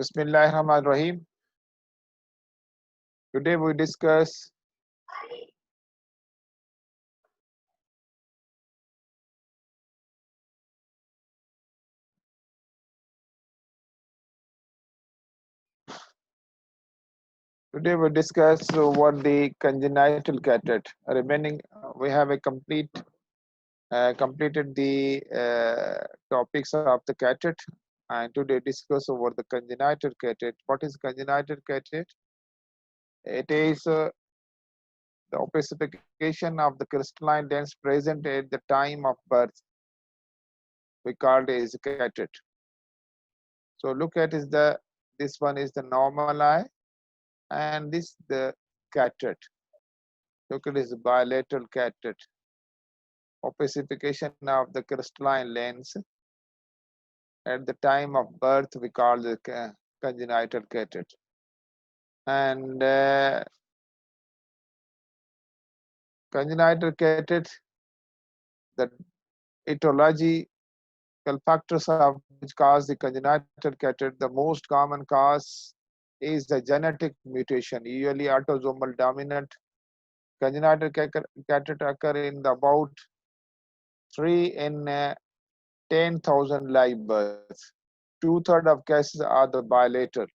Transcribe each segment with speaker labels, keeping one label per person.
Speaker 1: Bismillahirrahmanirrahim. Today we discuss what the congenital cataract. Remaining, we have a completed the topics of the cataract, and today discuss over the congenital cataract. What is congenital cataract? It is the opacification of the crystalline lens present at the time of birth. We called it as cataract. So look at is this one is the normal eye, and this the cataract. Look at this bilateral cataract. Opacification of the crystalline lens at the time of birth, we call the congenital cataract. And congenital cataract, the etiological factors of which cause the congenital cataract, the most common cause is the genetic mutation, usually autosomal dominant. Congenital cataract occur in about 3 in 10,000 live births. 2/3 of cases are the bilateral.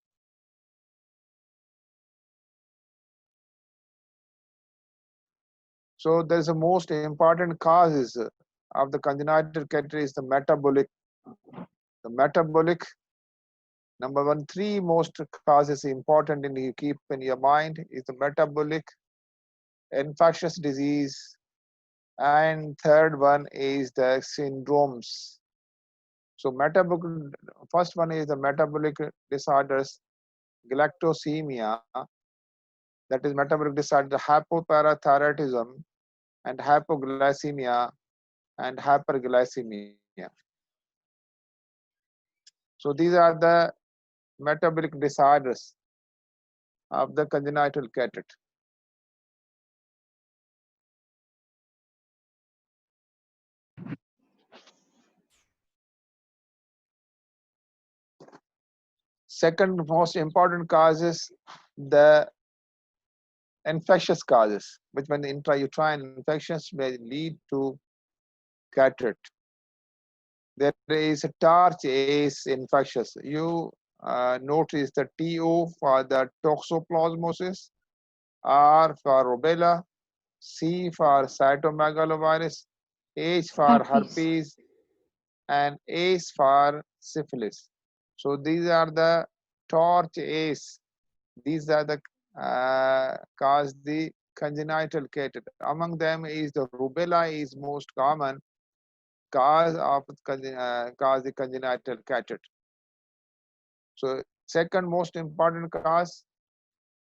Speaker 1: So there's a most important causes of the congenital cataract is the metabolic. The metabolic, number one, three most causes important and you keep in your mind is the metabolic, infectious disease, and third one is the syndromes. So metabolic, first one is the metabolic disorders, galactosemia, that is metabolic disorder, hypoparathyroidism, and hypoglycemia and hyperglycemia. So these are the metabolic disorders of the congenital cataract. Second most important cause is the infectious causes, which when the intrauterine infections may lead to cataract. There is a TARCH infectious. You notice the TO for the toxoplasmosis, R for rubella, C for cytomegalovirus, H for herpes, and ACE for syphilis. So these are the torch ACE. These are the cause the congenital cataract. Among them is the rubella is most common cause of cause the congenital cataract. So second most important cause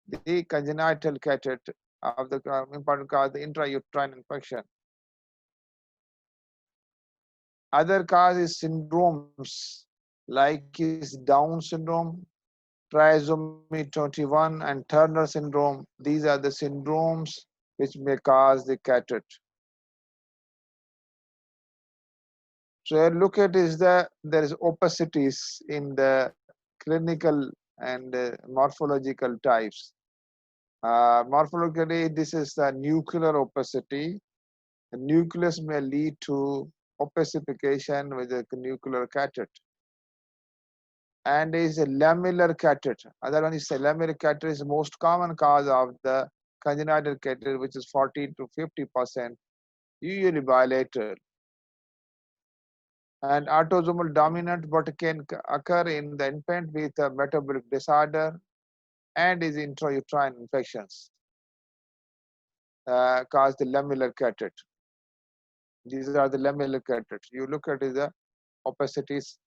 Speaker 1: the congenital cataract of the important cause the intrauterine infection. Other cause is syndromes like is Down syndrome, trisomy 21, and Turner syndrome. These are the syndromes which may cause the cataract. So look at is there is opacities in the clinical and morphological types. Morphologically, this is the nuclear opacity. The nucleus may lead to opacification with the nuclear cataract. And is a lamellar cataract. Other one is a lamellar cataract is the most common cause of the congenital cataract, which is 40 to 50%, usually bilateral. And autosomal dominant, but can occur in the infant with a metabolic disorder and is intrauterine infections, cause the lamellar cataract. These are the lamellar cataract. You look at the opacities,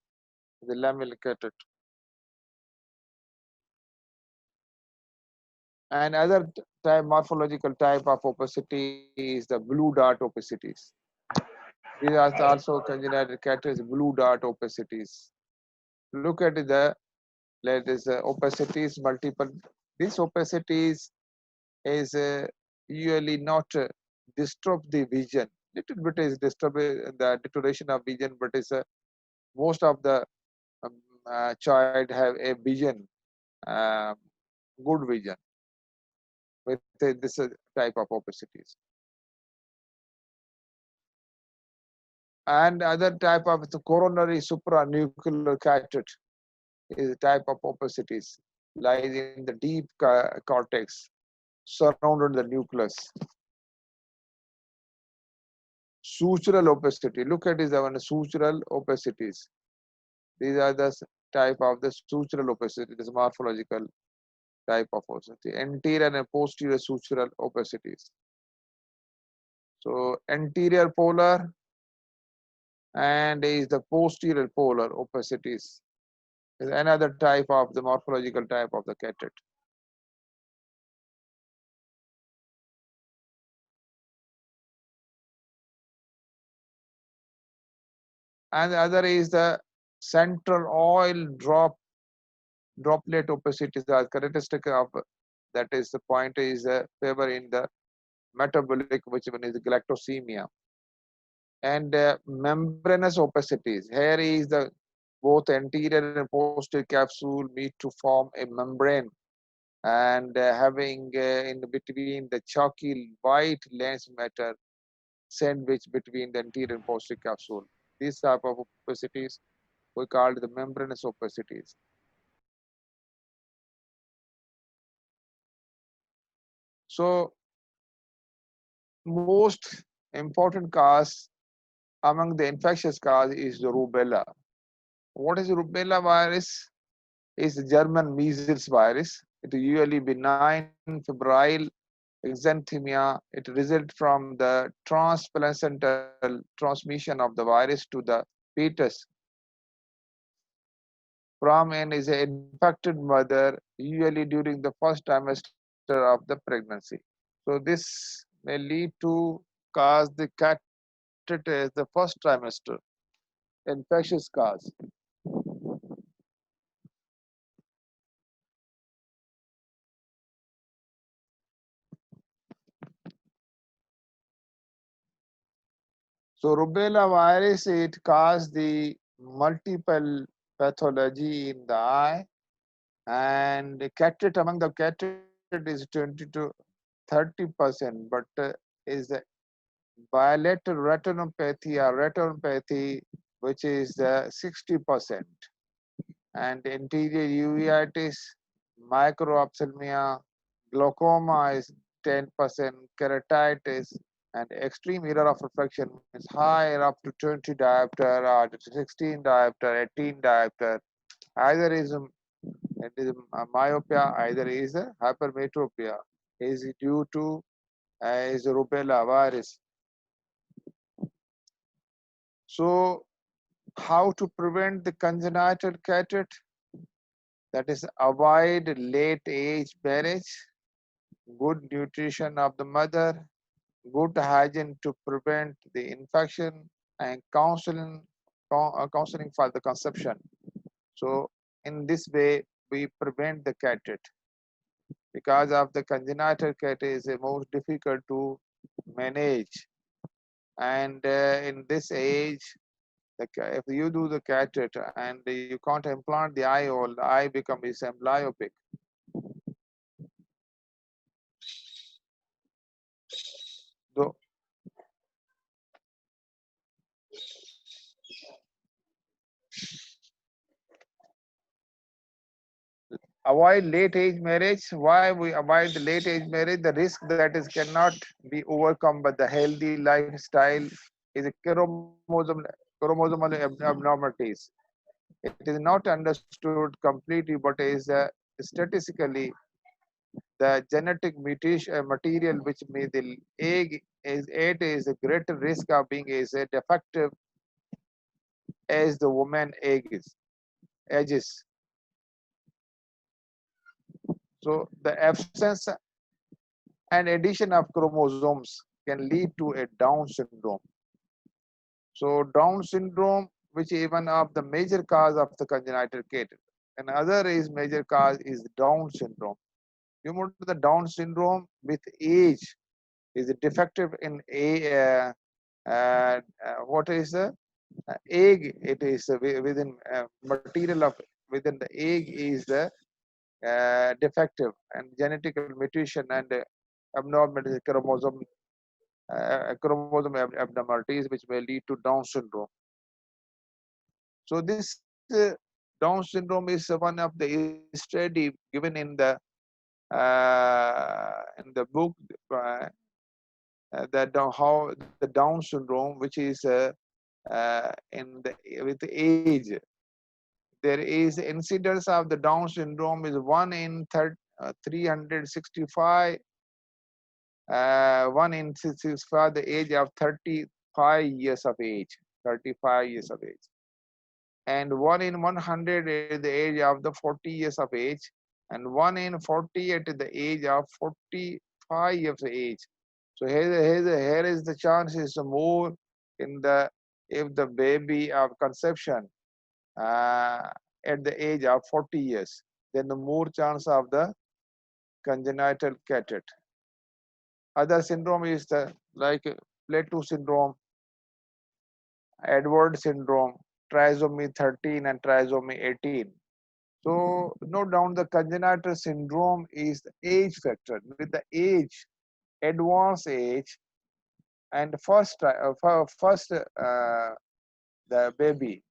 Speaker 1: the lamellar cataract. And other type morphological type of opacity is the blue dot opacities. These are also congenital cataracts, blue dot opacities. Look at the opacities multiple. This opacities is usually not disturb the vision. Little bit is disturbing the deterioration of vision, but is most of the child have a vision, uh, good vision with this type of opacities. And other type of the coronary supranuclear cataract is a type of opacities lies in the deep cortex surrounded the nucleus. Sutural opacity. Look at this one sutural opacities. These are the type of the sutural opacity. This morphological type of opacity. Anterior and posterior sutural opacities. So anterior polar and is the posterior polar opacities. Is another type of the morphological type of the cataract. And the other is the central oil droplet opacity is the characteristic of that is the point is favor in the metabolic, which one is galactosemia. And membranous opacities. Here is the both anterior and posterior capsule meet to form a membrane and having in between the chalky white lens matter sandwich between the anterior and posterior capsule. These type of opacities we call the membranous opacities. So most important cause among the infectious cause is the rubella. What is rubella virus? Is the German measles virus. It is usually benign febrile exanthemia. It results from the transplacental transmission of the virus to the fetus from an is an infected mother, usually during the first trimester of the pregnancy. So this may lead to cause the cataract the first trimester, infectious cause. So rubella virus, it causes the multiple pathology in the eye, and the cataract among the cataract is 20 to 30%, but is the bilateral retinopathy or retinopathy, which is 60%, and anterior uveitis, microphthalmia, glaucoma is 10%, keratitis, and extreme error of refraction is higher up to 20 diopter or 16 diopter, 18 diopter. Either is it is myopia, either is hypermetropia, is due to is rubella virus. So, how to prevent the congenital cataract? That is, avoid late age marriage, good nutrition of the mother, good hygiene to prevent the infection, and counseling for the conception. So in this way we prevent the cataract. Because of the congenital cataract is most difficult to manage, and in this age if you do the cataract and you can't implant the eye, or the eye becomes myopic. So avoid late age marriage. Why we avoid the late age marriage? The risk that is cannot be overcome by the healthy lifestyle is a chromosomal abnormalities. It is not understood completely, but is statistically the genetic mutation material which may the egg is it is a greater risk of being is a defective as the woman egg is ages. So the absence and addition of chromosomes can lead to a Down syndrome. So Down syndrome, which is one of the major cause of the congenital cataract. Another is major cause is Down syndrome. You know the Down syndrome with age is defective in a what is the egg? It is within material of within the egg is the defective and genetic mutation and abnormal chromosome abnormalities which may lead to Down syndrome. So this Down syndrome is one of the study given in the book that how the Down syndrome, which is in the with age, there is incidence of the Down syndrome is 1 in 365, 1 in 65 the age of 35 years of age, 35 years of age, and 1 in 100 is the age of the 40 years of age, and 1 in 40 at the age of 45 years of age. So here is the chance is more in the if the baby of conception at the age of 40 years, then the more chance of the congenital cataracts. Other syndrome is the like Plateau syndrome, Edward syndrome, trisomy 13 and trisomy 18. So note down the congenital syndrome is the age factor. With the age, advanced age, and first the baby,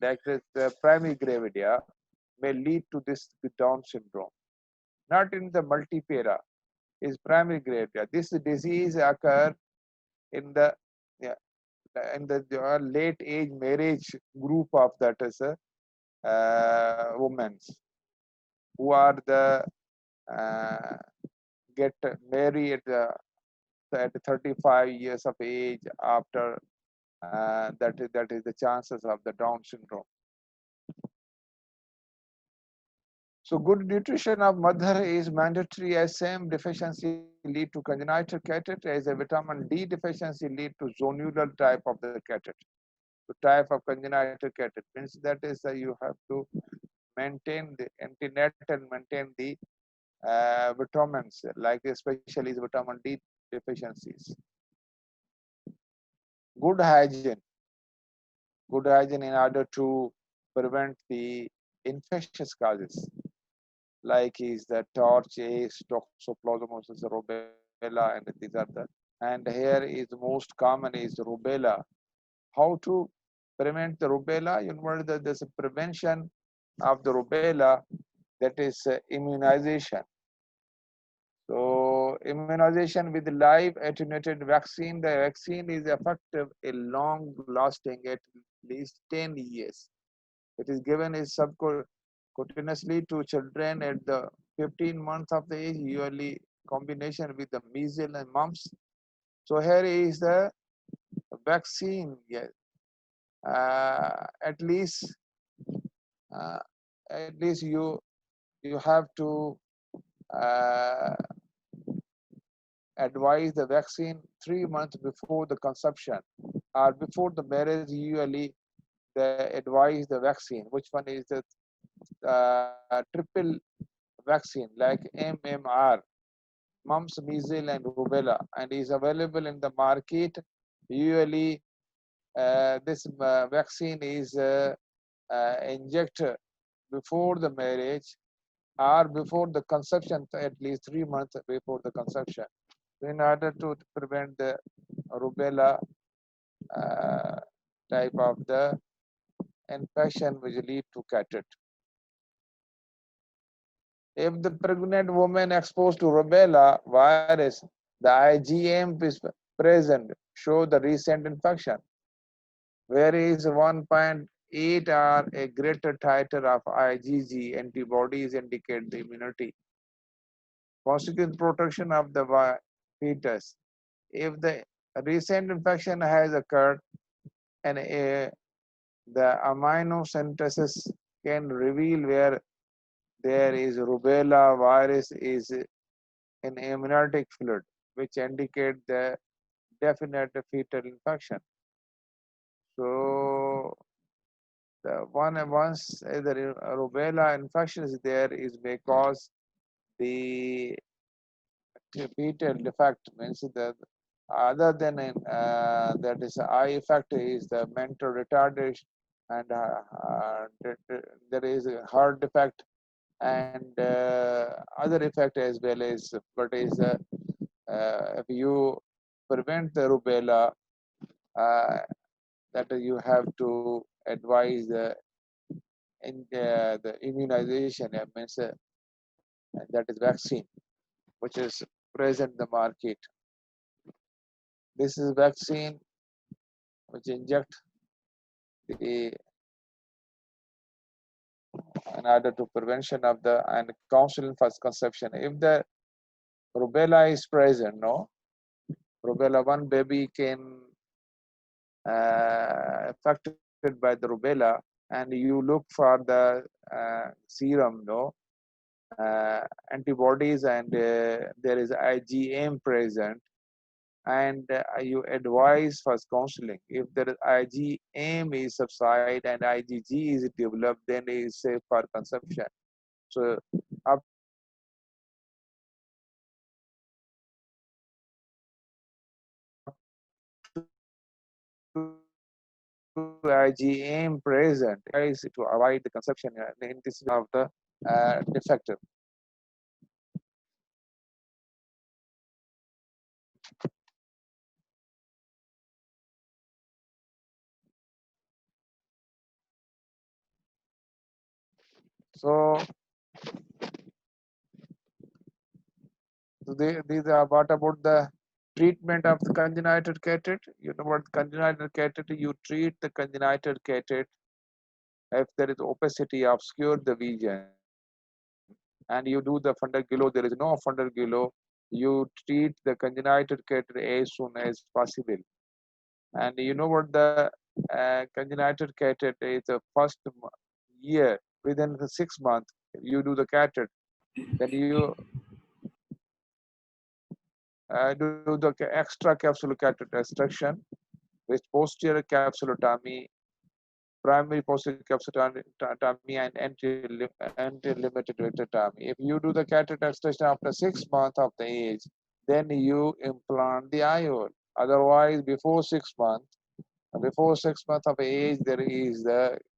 Speaker 1: like the primary gravidia, may lead to this Down syndrome. Not in the multipara, is primary gravidia. This disease occur in the yeah, in the late age marriage group of that is women who are the uh, get married at 35 years of age after that is the chances of the Down syndrome. So good nutrition of mother is mandatory as same deficiency lead to congenital cataracts as a vitamin D deficiency lead to zonular type of the cataract. The type of congenital cataract means that is you have to maintain the antenatal maintain the vitamins like especially the vitamin D deficiencies. Good hygiene, good hygiene in order to prevent the infectious causes like is the torch, ace, toxoplasmosis, rubella, and these are the. And here is most common is rubella. How to prevent the rubella? You know that there's a prevention of the rubella, that is immunization. So immunization with live attenuated vaccine. The vaccine is effective a long lasting at least 10 years. It is given is subcutaneously to children at the 15 months of the age, usually combination with the measles and mumps. So here is the vaccine. Yes, at least uh, you have to uh, advise the vaccine 3 months before the conception or before the marriage. Usually they advise the vaccine. Which one is the triple vaccine like MMR, mumps, measles, and rubella, and is available in the market. Usually, this vaccine is injected before the marriage or before the conception, at least 3 months before the conception, in order to prevent the rubella uh, type of the infection which lead to cataract. If the pregnant woman exposed to rubella virus, the IgM is present, show the recent infection. Whereas 1.8 or a greater titer of IgG antibodies indicate the immunity. Consequent protection of the fetus. If the recent infection has occurred and the amino can reveal where there is rubella virus is in amniotic fluid, which indicate the definite fetal infection. So the once the rubella infection is there is because the fetal defect means that other than that is eye effect is the mental retardation and there is a heart defect and other effect as well as, but is if you prevent the rubella, uh, that you have to advise the immunization, means that is vaccine, which is present in the market. This is vaccine which inject the in order to prevention of the and counseling for conception. If the rubella is present, no, rubella one baby can affected by the rubella, and you look for the serum, no, antibodies, and there is IgM present, and you advise first counseling. If there is IgM is subside and IgG is developed, then it is safe for consumption. So up to IgM present is to avoid the consumption in this of the defective. So these are what about the treatment of the congenital cataract? You know what congenital cataract? You treat the congenital cataract if there is opacity obscure the vision, and you do the fundus. There is no fundus. You treat the congenital cataract as soon as possible. And you know what the congenital cataract is the first year within the 6 months you do the cataract. Then you do the extra capsular cataract extraction with posterior capsulotomy, primary posterior capsulotomy, and anti-limited vitrectomy. If you do the cataract extraction after 6 months of the age, then you implant the IOL. Otherwise, before 6 months, of age, there is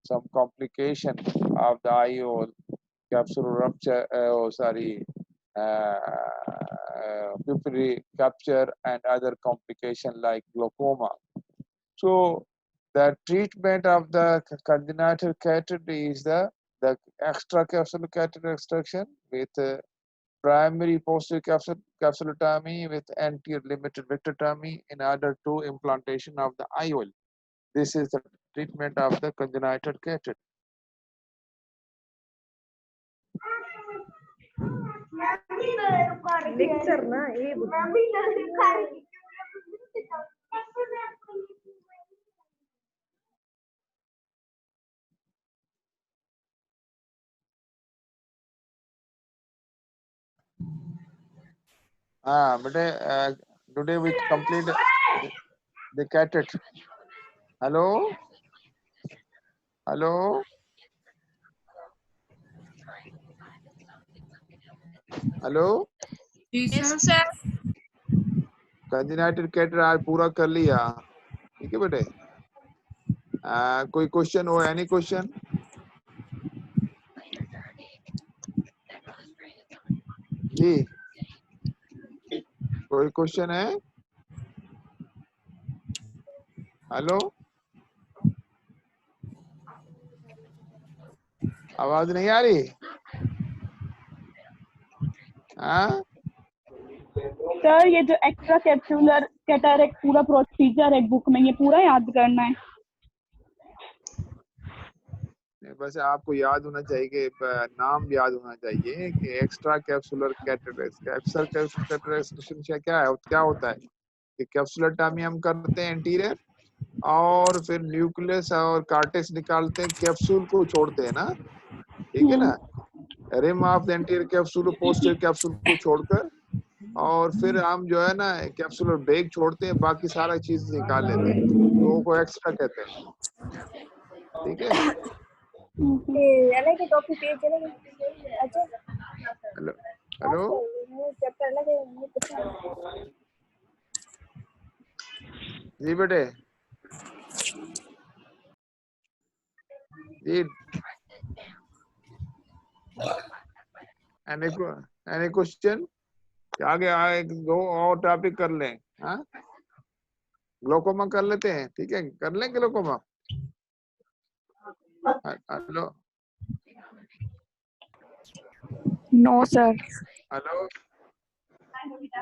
Speaker 1: some complication of the IOL, capsular rupture, pupillary capture, and other complication like glaucoma. So the treatment of the congenital cataract is the extra capsular cataract extraction with primary posterior capsulotomy with anterior limited vitrectomy in order to implantation of the IOL. This is the treatment of the congenital cataract.
Speaker 2: Lecture ना ये
Speaker 1: But today we complete the cataract. Hello? Hello? Hello?
Speaker 3: Yes, sir.
Speaker 1: Congenital cataract आज पूरा कर लिया, ठीक है बेटे? कोई क्वेश्चन हो? Any question? जी, कोई क्वेश्चन है? हेलो, आवाज नहीं आ रही? हाँ?
Speaker 4: सर ये जो एक्स्ट्रा कैप्सूलर कैटरेक्ट पूरा प्रोसीजर है बुक में, ये पूरा याद करना है?
Speaker 1: बस आपको याद होना चाहिए कि नाम याद होना चाहिए कि extra capsular cataract. Extra capsular cataract क्या होता है कि कैप्सुलर हम करते हैं एंटीरियर, और फिर न्यूक्लियस और कार्टेक्स निकालते हैं, कैप्सूल को छोड़ते हैं ना, ठीक है ना, rim of the anterior capsule, posterior capsule को छोड़कर, और फिर हम जो है ना कैप्सुलर बैग छोड़ते हैं, बाकी सारा चीज निकाल लेते हैं, तो वो एक्स्ट्रा कहते हैं, ठीक है?
Speaker 2: अलग टॉपिक पे चलेंगे। अच्छा
Speaker 1: हेलो हेलो,
Speaker 2: चैप्टर अलग है।
Speaker 1: जी बेटे। जी एनी क्वेश्चन? आगे एक दो और टॉपिक कर लें। हाँ, ग्लोकोमा कर लेते हैं, ठीक है, कर लें glaucoma. Hello
Speaker 4: no sir.
Speaker 1: Hello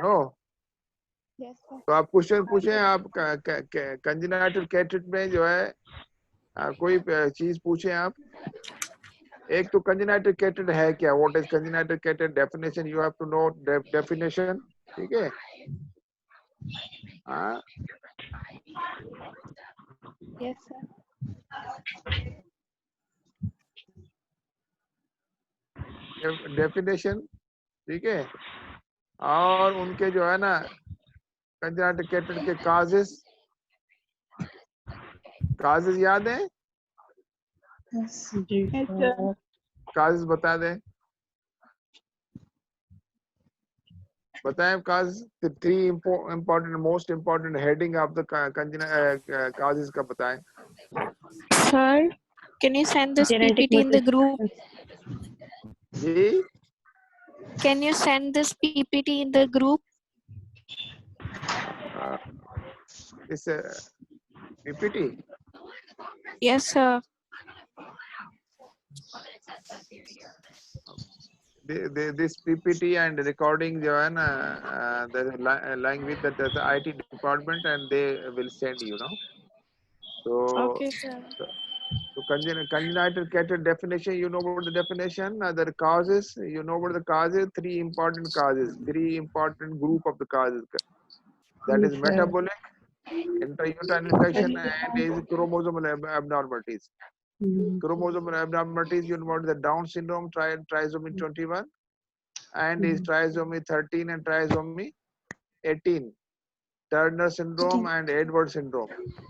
Speaker 1: no,
Speaker 2: yes sir.
Speaker 1: तो आप क्वेश्चन पूछें। आप कंजेनाइटल कैटेट में जो है कोई चीज पूछें आप। एक तो कंजेनाइटल कैटेट है क्या, व्हाट इज कंजेनाइटल कैटेट, definition you have to know definition, ठीक है। हाँ,
Speaker 2: यस सर।
Speaker 1: डेफिनेशन, ठीक है। और उनके जो है ना कंजेनाइटल कैटेट के काजेस याद है?
Speaker 3: जी
Speaker 4: यस
Speaker 3: सर।
Speaker 4: सर।
Speaker 1: काजेस बता दें, बताएं cause. Three important most important heading of the causes का बताएं।
Speaker 5: Sir, can you send this
Speaker 3: Genetic
Speaker 5: PPT in the group?
Speaker 1: जी
Speaker 5: Can you send this PPT in the group?
Speaker 1: इस PPT
Speaker 5: Yes, sir.
Speaker 1: this PPT and recording जो है ना the language that the IT department and they will send you know. So
Speaker 5: Okay, sir.
Speaker 1: so congenital catheter definition, you know about the definition. The causes, you know about the causes. Three important causes, three important group of the causes. That is metabolic, intrauterine infection, and is chromosomal abnormalities. Chromosomal abnormalities, you know about the Down syndrome, trisomy 21, and is trisomy 13 and trisomy 18. Turner syndrome and Edward syndrome.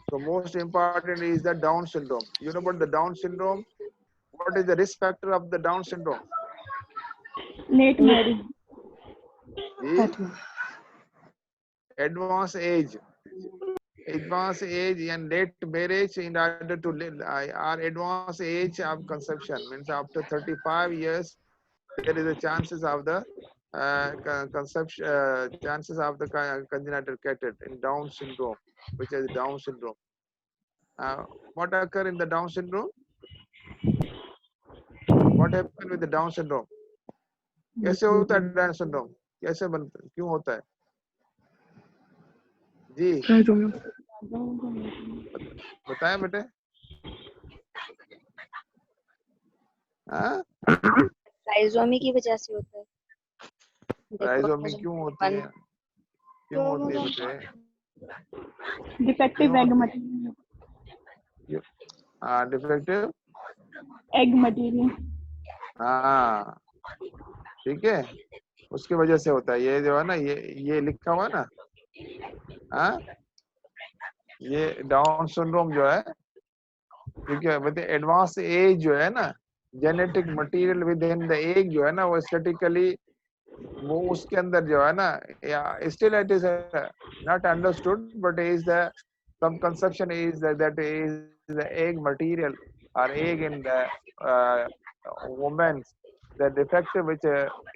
Speaker 1: So most important is the Down syndrome. You know about the Down syndrome? What is the risk factor of the Down syndrome?
Speaker 4: Late marriage.
Speaker 1: Advanced age and late marriage in order to live, or advanced age of conception means after 35 years there is a chances of the conception, chances of the congenital catheter in Down syndrome, which is Down syndrome. What occur in the Down syndrome? What happen with the Down syndrome? कैसे होता है Down syndrome? कैसे बनता है? क्यों होता है? जी बताएं बेटे। हाँ,
Speaker 6: ट्राइजोमी की वजह से होता है।
Speaker 1: ट्राइसोमी क्यों होती है? क्यों होती है बेटे?
Speaker 4: Defective egg material.
Speaker 1: हाँ, डिफेक्टिव
Speaker 4: एग मटेरियल।
Speaker 1: हाँ, ठीक है, उसकी वजह से होता है। ये जो है ना, ये लिखा हुआ है ना, हाँ, ये डाउन सिंड्रोम जो है, क्योंकि बताए एडवांस एज जो है ना, genetic material with in the egg जो है ना, वो स्टैटिकली वो उसके अंदर जो है ना, या still it is not understood, but is the some conception is that is the egg material or egg in the woman, the defective which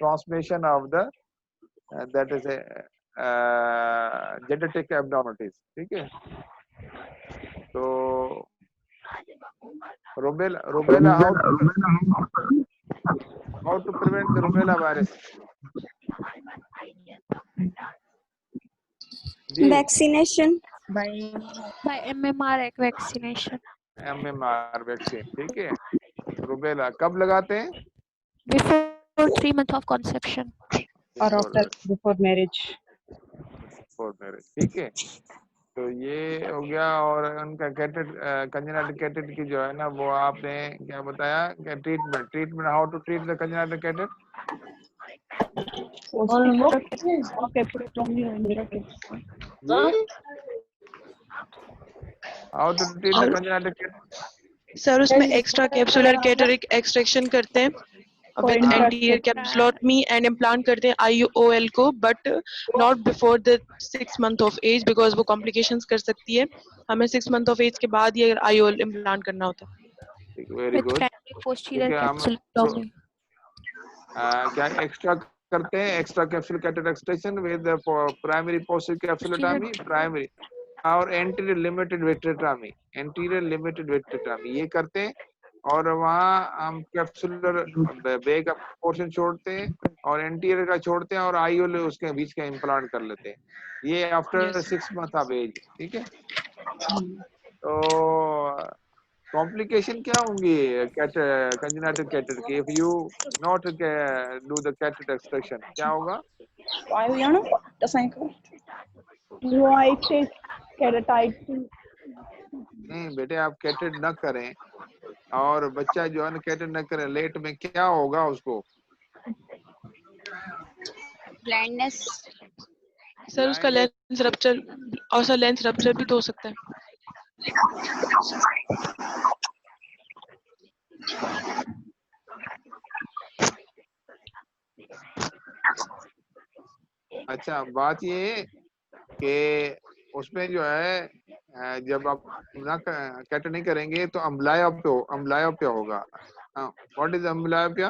Speaker 1: transmission of the that is a genetic abnormalities, ठीक है। तो rubella how to prevent the rubella virus?
Speaker 6: Vaccination
Speaker 5: By MMR vaccination.
Speaker 1: MMR vaccine, ठीक है। Rubella कब लगाते हैं?
Speaker 5: Before 3 months of conception.
Speaker 3: और after before marriage.
Speaker 1: Before marriage, ठीक है। तो ये हो गया। और उनका कैटेट कंजेनिटल कैटेट की जो है ना, वो आपने क्या बताया कि treatment how to treat the congenital CATET? How to treat the congenital CATET?
Speaker 7: Sir उसमें एक्स्ट्रा कैप्सुलर कैटेरिक एक्सट्रैक्शन करते हैं विद एंटीरियर कैप्सुलोटमी एंड इम्प्लांट करते हैं IOL को, but not before the 6 month of as, because वो कॉम्प्लिकेशंस कर सकती है। हमें 6 मंथ ऑफ एज के बाद ही अगर IOL इम्प्लांट करना होता है।
Speaker 1: Very
Speaker 5: with
Speaker 1: good.
Speaker 5: primary posterior
Speaker 1: ठीक है, हम
Speaker 5: capsulotomy.
Speaker 1: क्या एक्स्ट्रा करते हैं? Extra capsule cataract extraction with primary posterior capsulotomy, primary और anterior limited vitrectomy, anterior limited vitrectomy ये करते हैं। और वहाँ हम कैप्सूलर बे का पोर्शन छोड़ते हैं और एंटीरियर का छोड़ते हैं और आईओल उसके बीच का इम्प्लांट कर लेते हैं। ये after
Speaker 7: Yes.
Speaker 1: 6 months of age. ठीक है, तो कॉम्प्लिकेशन क्या होंगी कंजेनिटल कैटेटर की? If you not do the cataract extraction क्या होगा?
Speaker 4: Why we are not the same? White keratitis.
Speaker 1: नहीं बेटे, आप कैटेट न करें और बच्चा जो है ना कैटेट न करे, लेट में क्या होगा उसको?
Speaker 6: ब्लाइंडनेस।
Speaker 7: सर उसका लेंस रप्चर, और सर लेंस रप्चर भी तो हो सकता है।
Speaker 1: अच्छा, बात ये कि उसमें जो है जब आप ना कैटेट नहीं करेंगे तो अम्बलायोपिया होगा। What is अम्बलायोपिया?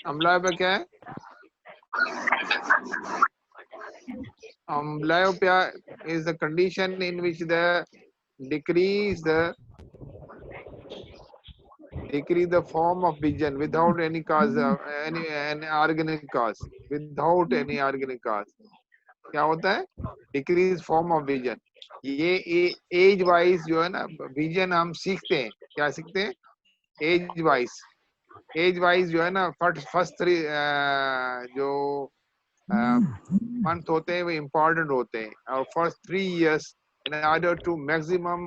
Speaker 1: अम्बलायोपिया क्या है? Amblyopia is the condition in which the decrease the form of vision without any cause, any organic cause, without any organic cause. क्या होता है? Decrease form of vision. ये एज वाइज जो है ना विजन हम सीखते हैं। क्या सीखते हैं? एज वाइज जो है ना फर्स्ट 3 जो मंथ होते हैं वो इम्पोर्टेंट होते हैं और first 3 years in order to maximum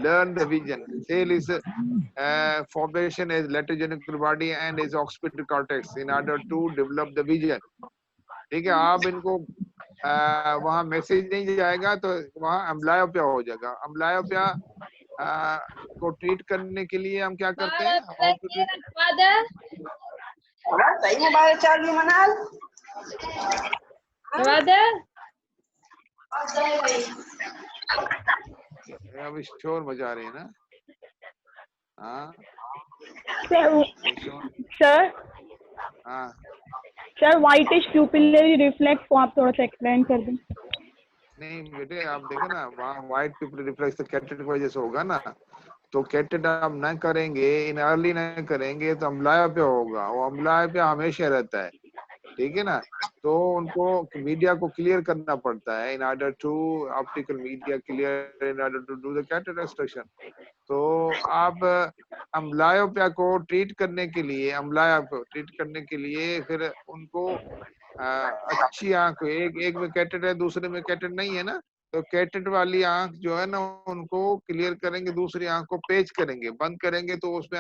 Speaker 1: learn the vision. Cell is formation is lateral genital body and is occipital cortex in order to develop the vision. ठीक है, आप इनको वहाँ मैसेज नहीं जाएगा तो वहाँ अम्बलायोपिया हो जाएगा। अम्बलायोपिया को ट्रीट करने के लिए हम क्या करते हैं? अभी शोर मचा रही है ना? हाँ
Speaker 4: सर
Speaker 1: हाँ,
Speaker 4: सर व्हाइटिश प्यूपिलरी रिफ्लेक्स को आप थोड़ा सा एक्सप्लेन कर दें।
Speaker 1: नहीं बेटे, आप देखो ना वहाँ व्हाइट पिपल रिफ्लेक्स तो कैटेट की वजह से होगा ना। तो कैटेट आप न करेंगे, इन अर्ली न करेंगे तो अम्बलायोपिया होगा। वो अम्बलायोपिया हमेशा रहता है। ठीक है ना, तो उनको मीडिया को क्लियर करना पड़ता है in order to optical media clear in order to do the कैटेट एक्सट्रैक्शन। तो आप अम्बलायोपिया को ट्रीट करने के लिए फिर उनको अच्छी आंख, एक में कैटेट है दूसरे में कैटेट नहीं है ना, तो कैटेट वाली आंख जो है ना उनको क्लियर करेंगे, दूसरी आंख को पेच करेंगे, बंद करेंगे तो उसमें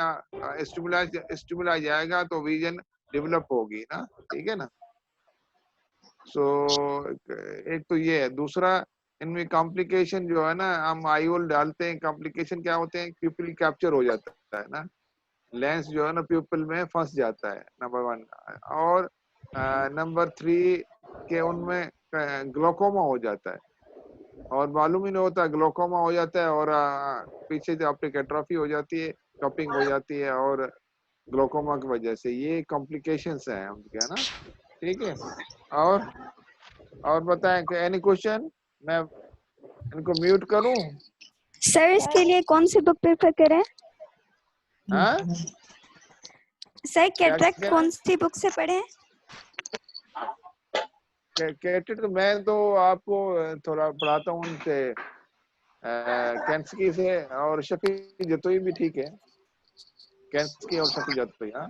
Speaker 1: स्टिमुला जाएगा तो विजन डेवलप होगी ना। ठीक है ना। सो एक तो ये है। दूसरा, इनमें कॉम्प्लिकेशन जो है ना, हम आईओल डालते हैं, कॉम्प्लिकेशन क्या होते हैं? प्यूपिल कैप्चर हो जाता है ना, लेंस जो है ना प्यूपिल में फंस जाता है, नंबर 1। और नंबर 3 के उनमें ग्लोकोमा हो जाता है और मालूम ही नहीं होता ग्लोकोमा हो जाता है और पीछे से ऑप्टिक एट्रोफी हो जाती है, कपिंग हो जाती है और ग्लोकोमा की वजह से ये कॉम्प्लिकेशंस हैं क्या ना। ठीक है, और बताएं कि एनी क्वेश्चन? मैं इनको म्यूट करूं?
Speaker 6: सर इसके लिए कौन सी बुक प्रेफर करें?
Speaker 1: हाँ
Speaker 6: सर कैटरेक्ट
Speaker 1: क्या?
Speaker 6: कौन सी बुक से पढ़ें?
Speaker 1: कैटेट तो मैं तो आपको थोड़ा पढ़ाता हूँ उनसे कैंसकी से और शफी जतोई भी ठीक है। कैंसकी और शफी जतोई। हाँ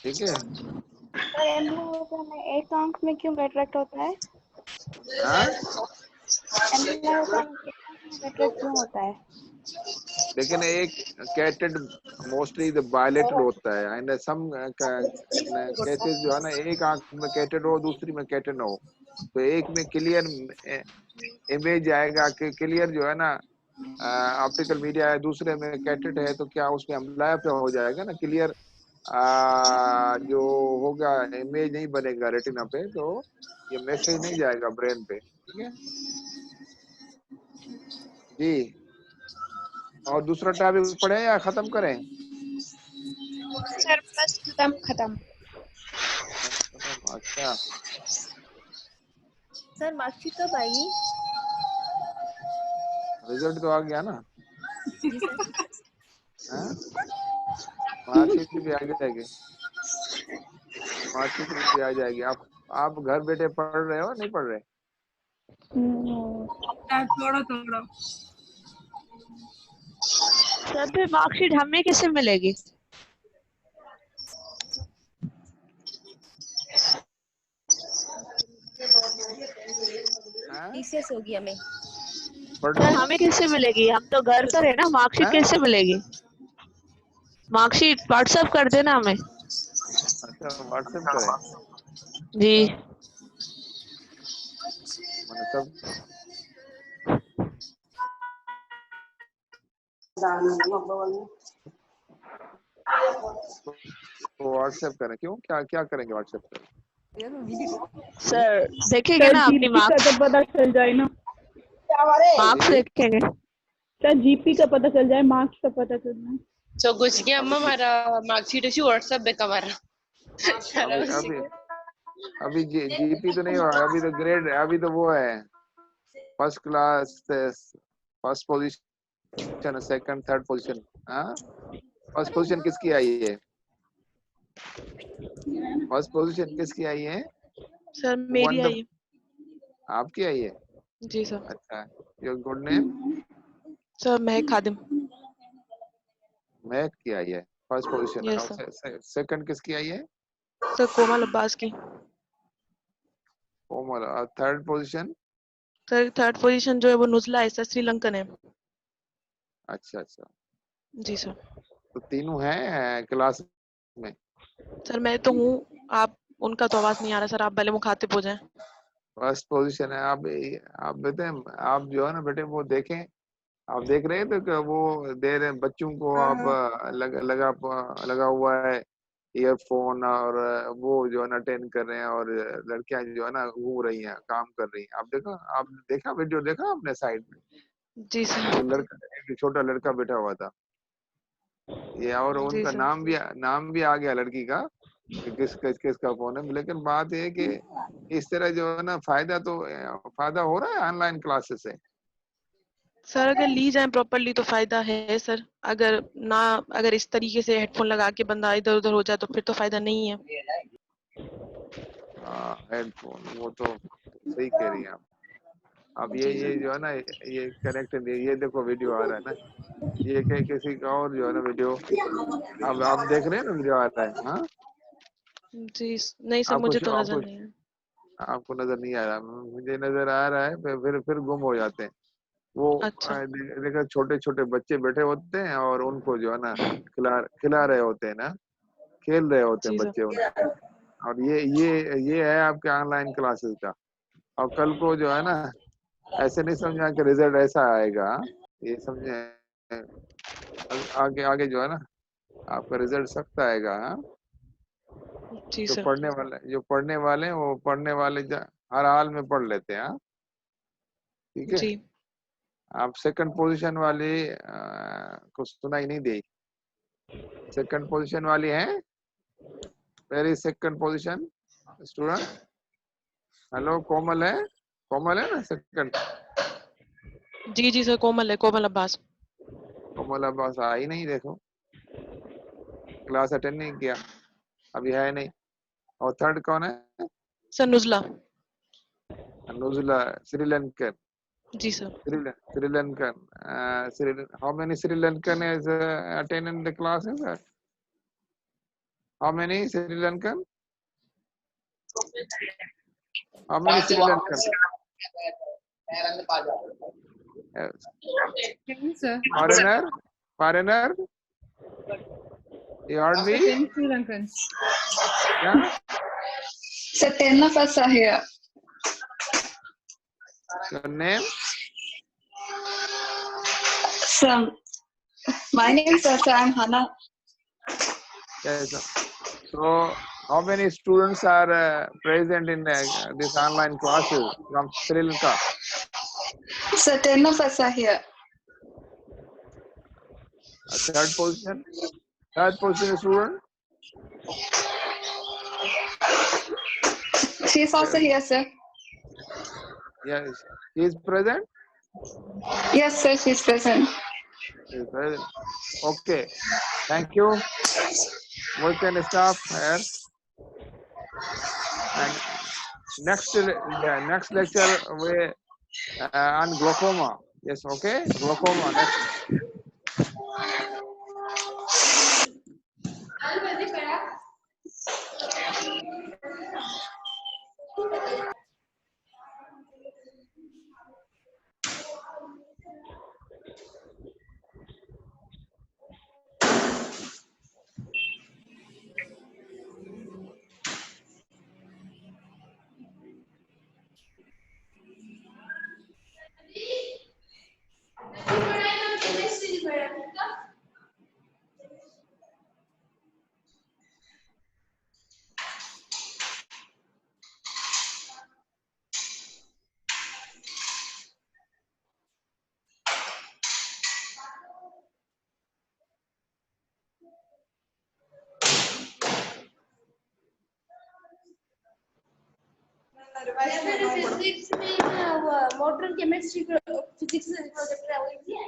Speaker 1: ठीक है।
Speaker 2: एक आंख में क्यों कैटरेक्ट होता है?
Speaker 1: हाँ
Speaker 2: कैटरेक्ट क्यों होता है?
Speaker 1: लेकिन एक कैटेट मोस्टली द बायलेटरल होता है एंड सम केसेस जो है ना एक आंख में कैटेट हो दूसरी में कैटेट ना हो, तो एक में क्लियर इमेज आएगा कि क्लियर जो है ना ऑप्टिकल मीडिया है, दूसरे में कैटेट है, तो क्या उसमें अम्बलायोपिया हो जाएगा ना, क्लियर जो होगा इमेज नहीं बनेगा रेटिना पे, तो ये मैसेज नहीं जाएगा ब्रेन पे। ठीक है। जी। और दूसरा टॉपिक पढ़े या खत्म करें?
Speaker 6: सर बस खत्म।
Speaker 1: अच्छा,
Speaker 2: सर मार्कशीट कब आएगी?
Speaker 1: रिजल्ट तो आ गया ना।
Speaker 2: जी सर।
Speaker 1: हाँ? मार्कशीट भी आ जाएगी। मार्कशीट भी आ जाएगी। आप घर बैठे पढ़ रहे हो नहीं पढ़ रहे?
Speaker 3: थोड़ा थोड़ा।
Speaker 8: सर फिर मार्कशीट हमें कैसे मिलेगी?
Speaker 1: हाँ?
Speaker 2: टीसीएस होगी हमें।
Speaker 1: पढ़
Speaker 8: सर
Speaker 1: रहे हो?
Speaker 8: हमें कैसे मिलेगी? हम तो घर पर है ना, मार्कशीट
Speaker 1: हाँ?
Speaker 8: कैसे मिलेगी? मार्कशीट व्हाट्सएप कर देना हमें।
Speaker 1: अच्छा, व्हाट्सएप करें?
Speaker 8: जी
Speaker 1: मैंने सब व्हाट्सएप करें। क्यों, क्या क्या करेंगे व्हाट्सएप पर?
Speaker 8: सर देखेंगे
Speaker 4: सर
Speaker 8: ना अपनी
Speaker 4: जीपी का तो पता चल जाए ना।
Speaker 8: मार्क्स
Speaker 1: जी?
Speaker 8: देखेंगे।
Speaker 4: सर जीपी का पता चल जाए, मार्क्स का पता चल जाए।
Speaker 9: So gusto amma mara marksheet issue WhatsApp be kamara.
Speaker 1: अभी अभी जीपी तो नहीं हुआ, अभी तो ग्रेड, अभी तो वो है first class, first position, second, third position. हाँ, फर्स्ट पोजीशन किसकी आई है? फर्स्ट पोजीशन किसकी आई है?
Speaker 7: सर मेरी आई है।
Speaker 1: आपकी आई है?
Speaker 7: जी सर।
Speaker 1: अच्छा, योर गुड नेम?
Speaker 7: सर महक खादिम।
Speaker 1: महक की आई है first position.
Speaker 7: Yes sir.
Speaker 1: Second किसकी आई है?
Speaker 7: सर कोमल अब्बास की।
Speaker 1: कोमल। और third position?
Speaker 7: Sir third position जो है वो नुजला है सर, श्रीलंकन है।
Speaker 1: अच्छा अच्छा,
Speaker 7: जी सर।
Speaker 1: तो तीनों हैं क्लास में?
Speaker 7: सर मैं तो हूँ, आप उनका तो आवाज नहीं आ रहा सर, आप भले मुखातिब हो जाएं।
Speaker 1: फर्स्ट पोजीशन है। आप बेटे, आप जो है ना बेटे वो देखें, आप देख रहे हैं तो क्या वो दे रहे हैं बच्चों को? आप लगा हुआ है ईयरफोन, और वो जो है ना अटेंड कर रहे हैं, और लड़कियां जो है ना घूम रही हैं, काम कर रही हैं। आप देखा वीडियो देखा आपने साइड में?
Speaker 7: जी सर।
Speaker 1: एक छोटा लड़का बैठा हुआ था ये, और
Speaker 7: जी
Speaker 1: उनका
Speaker 7: सर।
Speaker 1: नाम भी आ गया लड़की का कि किसका फोन है। लेकिन बात ये है कि इस तरह जो है ना फायदा हो रहा है ऑनलाइन क्लासेस से।
Speaker 7: सर अगर ली जाए प्रॉपरली तो फायदा है सर, अगर इस तरीके से हेडफोन लगा के बंदा इधर उधर हो जाए तो फिर तो फायदा नहीं है।
Speaker 1: हेडफोन, वो तो सही कह रही हैं आप। अब ये जो है ना ये कनेक्टेड, ये देखो वीडियो आ रहा है ना, ये किसी का और जो है ना वीडियो, अब आप देख रहे हैं ना वीडियो आ रहा है। हाँ,
Speaker 7: जी नहीं सर, मुझे तो नजर नहीं है।
Speaker 1: आपको नजर नहीं आ रहा, मुझे नजर आ रहा है। फिर गुम हो जाते हैं वो।
Speaker 7: अच्छा।
Speaker 1: देखो छोटे छोटे बच्चे बैठे होते हैं और उनको जो है ना खिला रहे होते हैं ना, खेल रहे होते हैं
Speaker 7: जी
Speaker 1: बच्चे
Speaker 7: सर।
Speaker 1: उनको। और ये है आपके ऑनलाइन क्लासेस का। और कल को जो है ना ऐसे नहीं समझा कि रिजल्ट ऐसा आएगा, ये समझे, आगे आगे जो है ना आपका रिजल्ट सख्त आएगा। हाँ?
Speaker 7: जी
Speaker 1: जो
Speaker 7: सर।
Speaker 1: पढ़ने वाले हैं वो पढ़ने वाले हर हाल में पढ़ लेते हैं। हाँ? ठीक है।
Speaker 7: जी
Speaker 1: आप सेकंड पोजीशन वाली को सुनाई नहीं दी? सेकंड पोजीशन वाली है, very second position student. Hello, Komal है ना सेकंड?
Speaker 7: जी सर, कोमल है, कोमल अब्बास।
Speaker 1: कोमल अब्बास आई नहीं, देखो क्लास अटेंड नहीं किया, अभी है नहीं। और थर्ड कौन है?
Speaker 7: सर नुजला।
Speaker 1: नुजला, श्रीलंकन।
Speaker 7: जी sir.
Speaker 1: Sri Lankan. How many Sri Lankan is attending the classes? How many Sri Lankan? How many Sri Lankan?
Speaker 3: Sir.
Speaker 1: Foreigner? You heard me?
Speaker 3: 10 Sri Lankans.
Speaker 1: Yeah?
Speaker 10: So 10 of us are here.
Speaker 1: Your name?
Speaker 10: So, my name is Sasa. I'm Hannah.
Speaker 1: Yes. So, how many students are present in this online classes from Sri Lanka?
Speaker 10: So 10 of us are here.
Speaker 1: Third position. Third position student.
Speaker 10: She is also here, sir.
Speaker 1: Yes, he is present.
Speaker 10: Yes, sir, she is present.
Speaker 1: He is present. Okay. Thank you. We can stop here. And next lecture we on glaucoma. Yes, okay. Glaucoma next.
Speaker 2: Physics में motor chemistry physics project है वो है